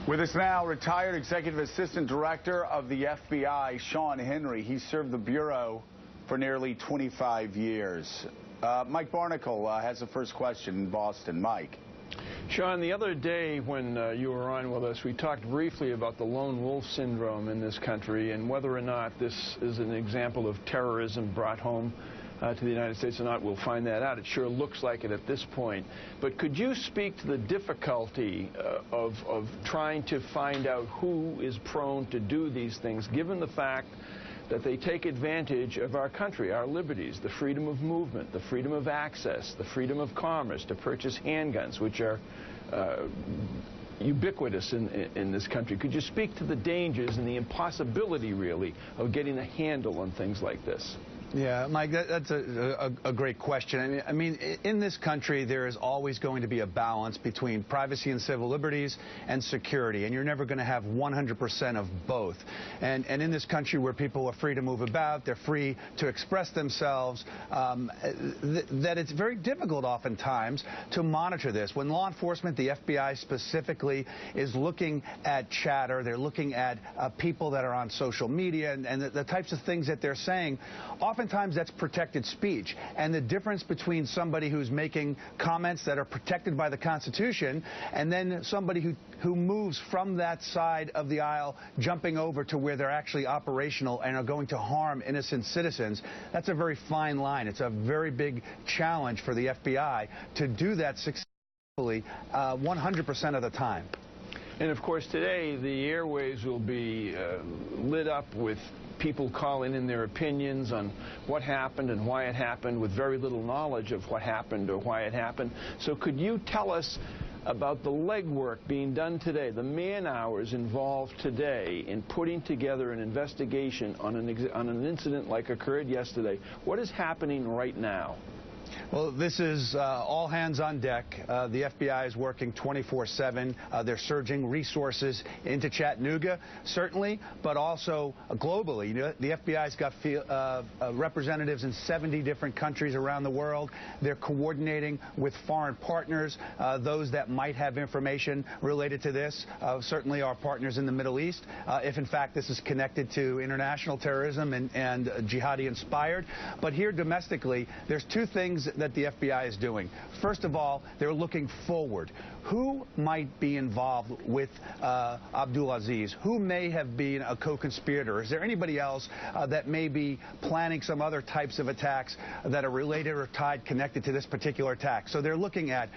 With us now, retired Executive Assistant Director of the FBI, Sean Henry. He served the Bureau for nearly 25 years. Mike Barnicle has the first question in Boston. Mike. Sean, the other day when you were on with us, we talked briefly about the lone wolf syndrome in this country and whether or not this is an example of terrorism brought home to the United States or not. We'll find that out. It sure looks like it at this point. But could you speak to the difficulty of trying to find out who is prone to do these things, given the fact that they take advantage of our country, our liberties, the freedom of movement, the freedom of access, the freedom of commerce to purchase handguns, which are ubiquitous in this country. Could you speak to the dangers and the impossibility, really, of getting a handle on things like this? Yeah, Mike, that's a great question. I mean, in this country, there is always going to be a balance between privacy and civil liberties and security, and you're never going to have 100% of both. And in this country where people are free to move about, they're free to express themselves, that it's very difficult oftentimes to monitor this. When law enforcement, the FBI specifically, is looking at chatter, they're looking at people that are on social media and the types of things that they're saying, oftentimes that's protected speech. And the difference between somebody who's making comments that are protected by the Constitution and then somebody who moves from that side of the aisle, jumping over to where they're actually operational and are going to harm innocent citizens, that's a very fine line. It's a very big challenge for the FBI to do that successfully 100% of the time. And of course, today the airwaves will be lit up with people calling in their opinions on what happened and why it happened with very little knowledge of what happened or why it happened. So could you tell us about the legwork being done today, the man-hours involved today in putting together an investigation on an incident like occurred yesterday? What is happening right now? Well, this is all hands on deck. The FBI is working 24/7. They're surging resources into Chattanooga, certainly, but also globally. You know, the FBI's got representatives in 70 different countries around the world. They're coordinating with foreign partners, those that might have information related to this, certainly our partners in the Middle East, if in fact this is connected to international terrorism and jihadi inspired. But here domestically, there's two things that the FBI is doing. First of all, they're looking forward. Who might be involved with Abdulaziz? Who may have been a co-conspirator? Is there anybody else that may be planning some other types of attacks that are related or tied, connected to this particular attack? So they're looking at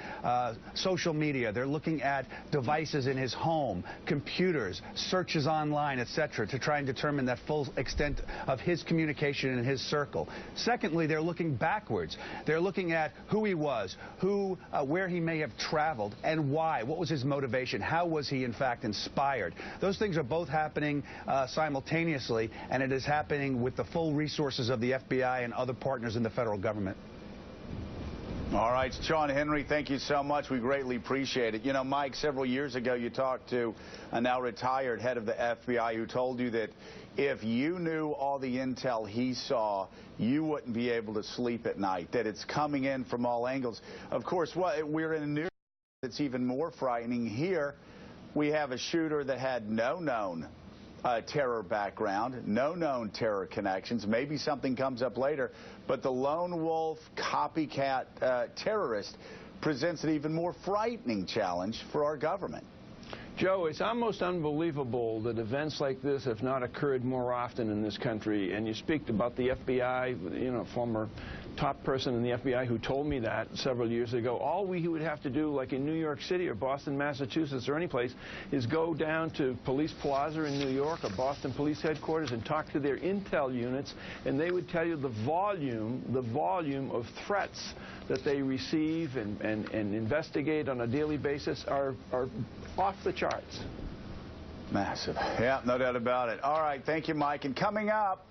social media. They're looking at devices in his home, computers, searches online, etc., to try and determine that full extent of his communication in his circle. Secondly, they're looking backwards. They're looking at who he was, where he may have traveled, and why. What was his motivation? How was he, in fact, inspired? Those things are both happening simultaneously, and it is happening with the full resources of the FBI and other partners in the federal government. All right, Sean Henry, thank you so much. We greatly appreciate it. You know, Mike, several years ago you talked to a now retired head of the FBI who told you that if you knew all the intel he saw, you wouldn't be able to sleep at night, that it's coming in from all angles. Of course, we're in a new that's even more frightening. Here we have a shooter that had no known terror background, no known terror connections. Maybe something comes up later, but the lone wolf copycat terrorist presents an even more frightening challenge for our government. Joe, it's almost unbelievable that events like this have not occurred more often in this country. And you speak about the FBI, you know, former top person in the FBI who told me that several years ago. All we would have to do, like in New York City or Boston, Massachusetts, or any place, is go down to Police Plaza in New York or Boston Police Headquarters and talk to their intel units, and they would tell you the volume of threats that they receive and investigate on a daily basis are off the charts. Massive. Yeah, no doubt about it. All right, thank you, Mike. And coming up,